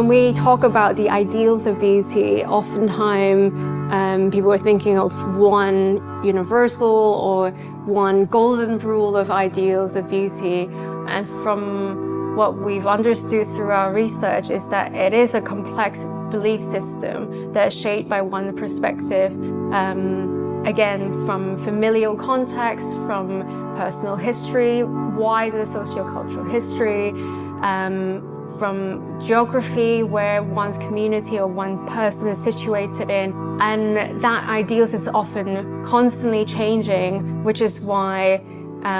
When we talk about the ideals of beauty, oftentimes people are thinking of one universal or one golden rule of ideals of beauty. And from what we've understood through our research is that it is a complex belief system that is shaped by one perspective. Again, from familial context, from personal history, wider sociocultural history, from geography, where one's community or one person is situated in. And that ideals is often constantly changing, which is why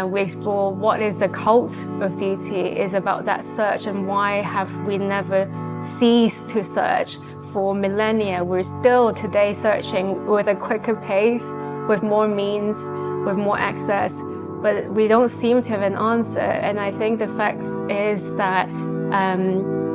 we explore what is the cult of beauty, is about that search, and why have we never ceased to search for millennia. We're still today searching with a quicker pace, with more means, with more access, but we don't seem to have an answer. And I think the fact is that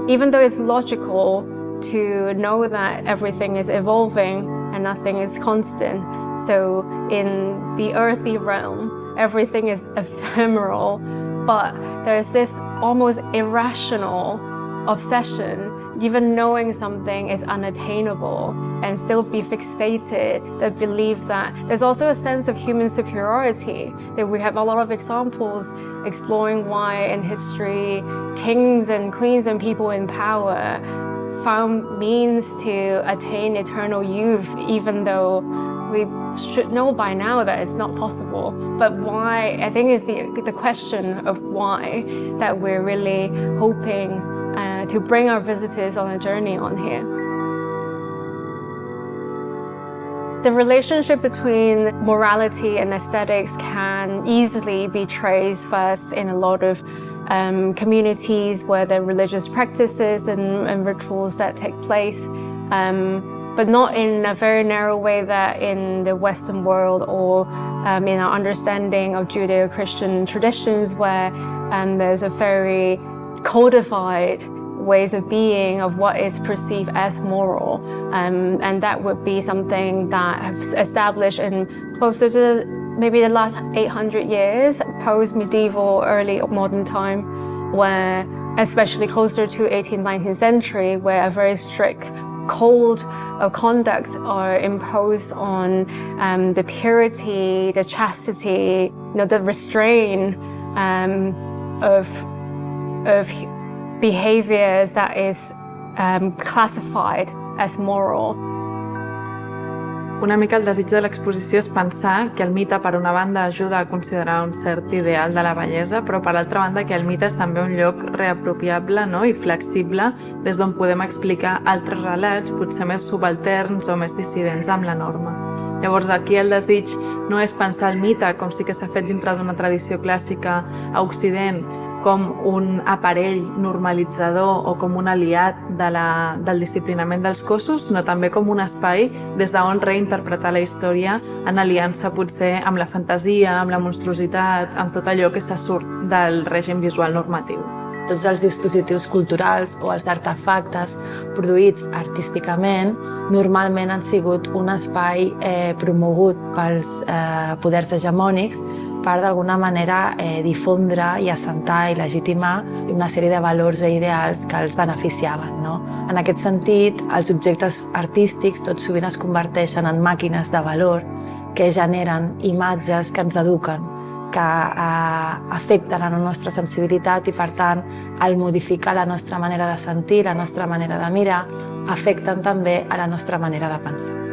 even though it's logical to know that everything is evolving and nothing is constant, so in the earthly realm, everything is ephemeral, but there's this almost irrational obsession, even knowing something is unattainable and still be fixated, that believe that there's also a sense of human superiority, that we have a lot of examples exploring why in history kings and queens and people in power found means to attain eternal youth, even though we should know by now that it's not possible. But why, I think, is the question of why that we're really hoping to bring our visitors on a journey on here. The relationship between morality and aesthetics can easily be traced first in a lot of communities where there are religious practices and rituals that take place, but not in a very narrow way that in the Western world or in our understanding of Judeo-Christian traditions, where there's a very codified ways of being of what is perceived as moral, and that would be something that has established in closer to maybe the last 800 years, post-medieval, early modern time, where especially closer to 18th, 19th century, where a very strict code of conduct are imposed on the purity, the chastity, the restraint of behaviors that is classified as moral. Una mica el desig de l'exposició és pensar que el mite, per una banda, ajuda a considerar un cert ideal de la bellesa, però per altra banda que el mite és també un lloc reapropiable, i flexible, des d'on podem explicar altres relats, potser més subalterns o més dissidents amb la norma. Llavors, aquí el desig no és pensar el mite com sí que s'ha fet dintre d'una tradició clàssica a Occident, com un aparell normalitzador o com un aliat del disciplinament dels cossos, sinó també com un espai des d'on reinterpretar la història en aliança potser amb la fantasia, amb la monstruositat, amb tot allò que se surt del règim visual normatiu. Tots els dispositius culturals o els artefactes produïts artísticament normalment han sigut un espai promogut pels poders hegemònics per d'alguna manera difondre i assentar i legitimar una sèrie de valors i ideals que els beneficiaven. En aquest sentit, els objectes artístics tot sovint es converteixen en màquines de valor que generen imatges que ens eduquen, que afecten la nostra sensibilitat i, per tant, al modificar la nostra manera de sentir, la nostra manera de mirar, afecten també a la nostra manera de pensar.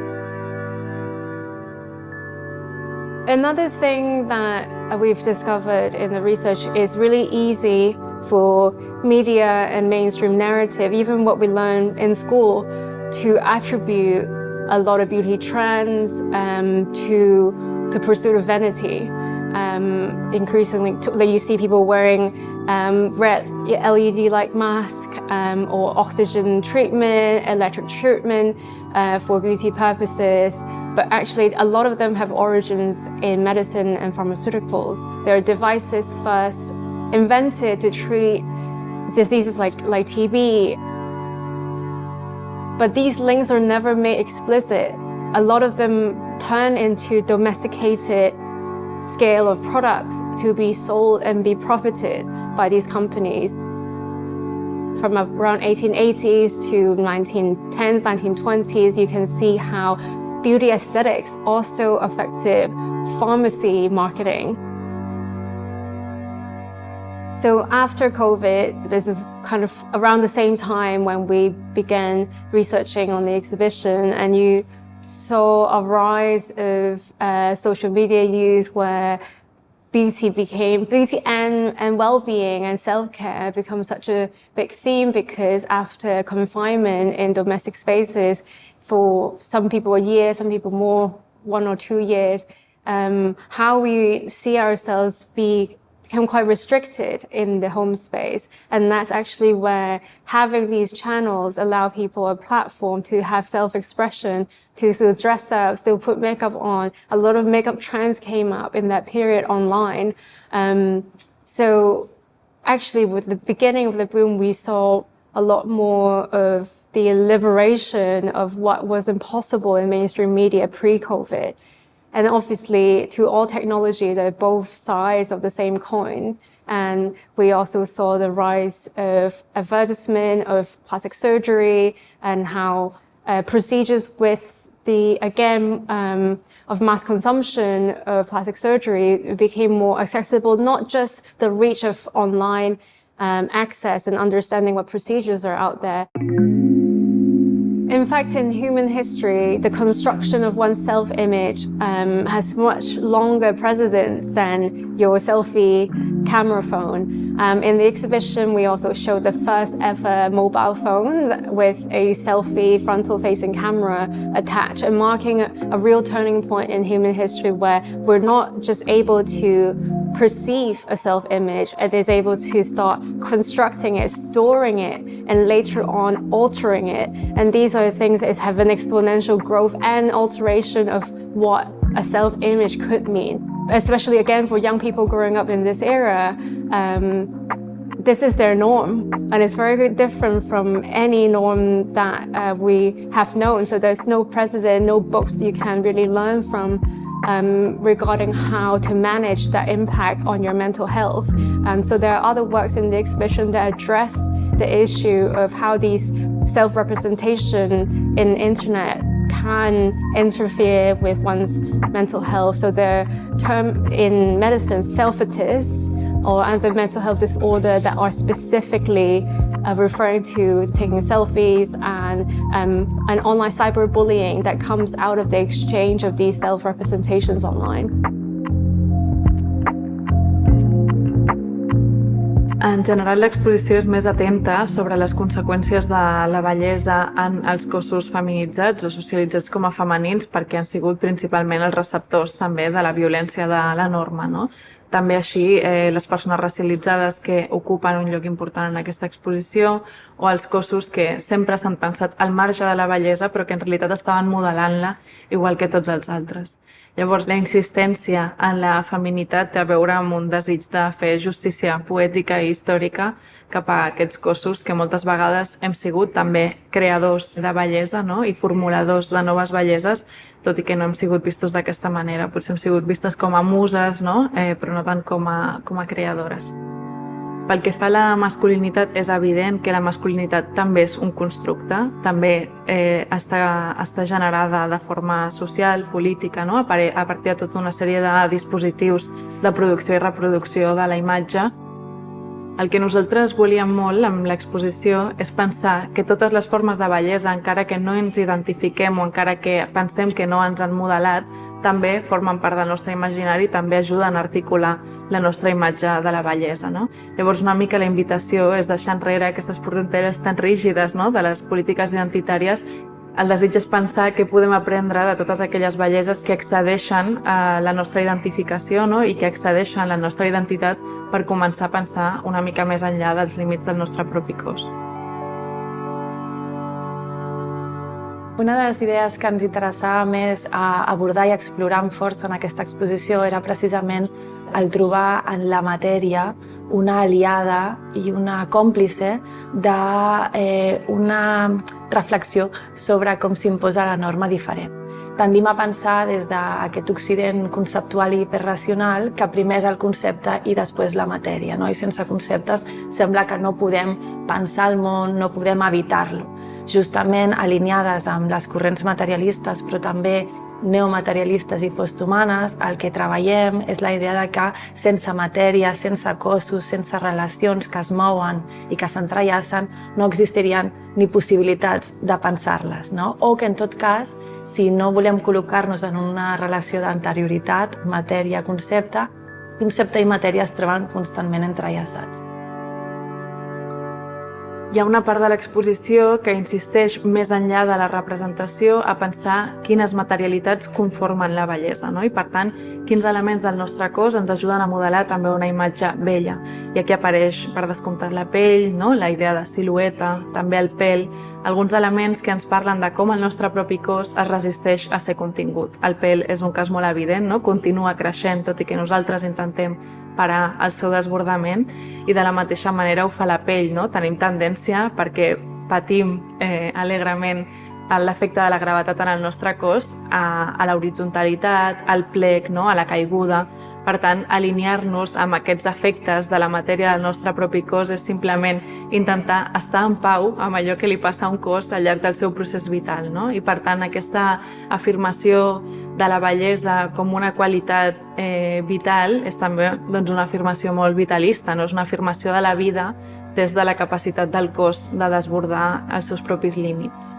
Another thing that we've discovered in the research is really easy for media and mainstream narrative, even what we learn in school, to attribute a lot of beauty trends to the pursuit of vanity. Increasingly, you see people wearing red LED-like mask or oxygen treatment, electric treatment for beauty purposes. But actually, a lot of them have origins in medicine and pharmaceuticals. They're devices first invented to treat diseases like TB. But these links are never made explicit. A lot of them turn into domesticated scale of products to be sold and be profited by these companies. from around 1880s to 1910s, 1920s, you can see how beauty aesthetics also affected pharmacy marketing. So after COVID, this is kind of around the same time when we began researching on the exhibition, and you saw a rise of social media use where beauty and well-being and self-care become such a big theme, because after confinement in domestic spaces for some people a year, some people more, 1 or 2 years, how we see ourselves become quite restricted in the home space. And that's actually where having these channels allow people a platform to have self-expression, to still dress up, still put makeup on. A lot of makeup trends came up in that period online. So actually with the beginning of the boom, we saw a lot more of the liberation of what was impossible in mainstream media pre-COVID. And obviously, to all technology, they're both sides of the same coin. And we also saw the rise of advertisement of plastic surgery and how procedures with the, of mass consumption of plastic surgery became more accessible, not just the reach of online access and understanding what procedures are out there. In fact, in human history, the construction of one's self-image has much longer precedence than your selfie camera phone. In the exhibition, we also showed the first ever mobile phone with a selfie frontal-facing camera attached, and marking a real turning point in human history where we're not just able to perceive a self-image, it is able to start constructing it, storing it, and later on altering it. And these are things that have an exponential growth and alteration of what a self-image could mean. Especially again for young people growing up in this era, this is their norm, and it's very different from any norm that we have known. So there's no precedent, no books you can really learn from regarding how to manage that impact on your mental health. And so there are other works in the exhibition that address the issue of how these self-representation in internet can interfere with one's mental health. So the term in medicine, selfitis, or other mental health disorder that are specifically referring to taking selfies and online cyberbullying that comes out of the exchange of these self-representations online. En general, l'exposició és més atenta sobre les conseqüències de la bellesa en els cossos feminitzats o socialitzats com a femenins, perquè han sigut principalment els receptors també de la violència de la norma, no? També així les persones racialitzades que ocupen un lloc important en aquesta exposició, o els cossos que sempre s'han pensat al marge de la bellesa però que en realitat estaven modelant-la igual que tots els altres. Llavors, la insistència en la feminitat té a veure amb un desig de fer justícia poètica i històrica cap a aquests cossos que moltes vegades hem sigut també creadors de bellesa, no? I formuladors de noves belleses, tot i que no hem sigut vistos d'aquesta manera. Potser hem sigut vistes com a muses, no? Però no tant com a creadores. Pel que fa a la masculinitat, és evident que la masculinitat també és un constructe, també està generada de forma social, política, no? A partir de tota una sèrie de dispositius de producció i reproducció de la imatge. El que nosaltres volíem molt amb l'exposició és pensar que totes les formes de bellesa, encara que no ens identifiquem o encara que pensem que no ens han modelat, també formen part del nostre imaginari i també ajuden a articular la nostra imatge de la bellesa, no? Llavors, una mica la invitació és deixar enrere aquestes fronteres tan rígides, no? De les polítiques identitàries. El desig és pensar què podem aprendre de totes aquelles belleses que excedeixen la nostra identificació, no? I que excedeixen la nostra identitat per començar a pensar una mica més enllà dels límits del nostre propi cos. Una de les idees que ens interessava més abordar i explorar amb força en aquesta exposició era precisament el trobar en la matèria una aliada i una còmplice d'una reflexió sobre com s'imposa la norma diferent. Tendim a pensar des d'aquest occident conceptual i hiperracional que primer és el concepte i després la matèria, no? I sense conceptes sembla que no podem pensar el món, no podem habitar-lo. Justament alineades amb les corrents materialistes, però també neomaterialistes i posthumanes, el que treballem és la idea de que sense matèria, sense cossos, sense relacions que es mouen i que s'entrellacen, no existirien ni possibilitats de pensar-les, no? O que, en tot cas, si no volem col·locar-nos en una relació d'anterioritat, matèria-concepte, concepte i matèria es troben constantment entrellaçats. Hi ha una part de l'exposició que insisteix més enllà de la representació a pensar quines materialitats conformen la bellesa, no? I per tant, quins elements del nostre cos ens ajuden a modelar també una imatge bella. I aquí apareix, per descomptat, la pell, no? La idea de silueta, també el pèl, alguns elements que ens parlen de com el nostre propi cos es resisteix a ser contingut. El pèl és un cas molt evident, no? Continua creixent, tot i que nosaltres intentem parar el seu desbordament, i de la mateixa manera ho fa la pell, no? Tenim tendència, perquè patim alegrement l'efecte de la gravetat en el nostre cos, a l'horitzontalitat, al plec, no? A la caiguda. Per tant, alinear-nos amb aquests efectes de la matèria del nostre propi cos és simplement intentar estar en pau amb allò que li passa a un cos al llarg del seu procés vital, no? I per tant, aquesta afirmació de la bellesa com una qualitat vital és també una afirmació molt vitalista, no? És una afirmació de la vida des de la capacitat del cos de desbordar els seus propis límits.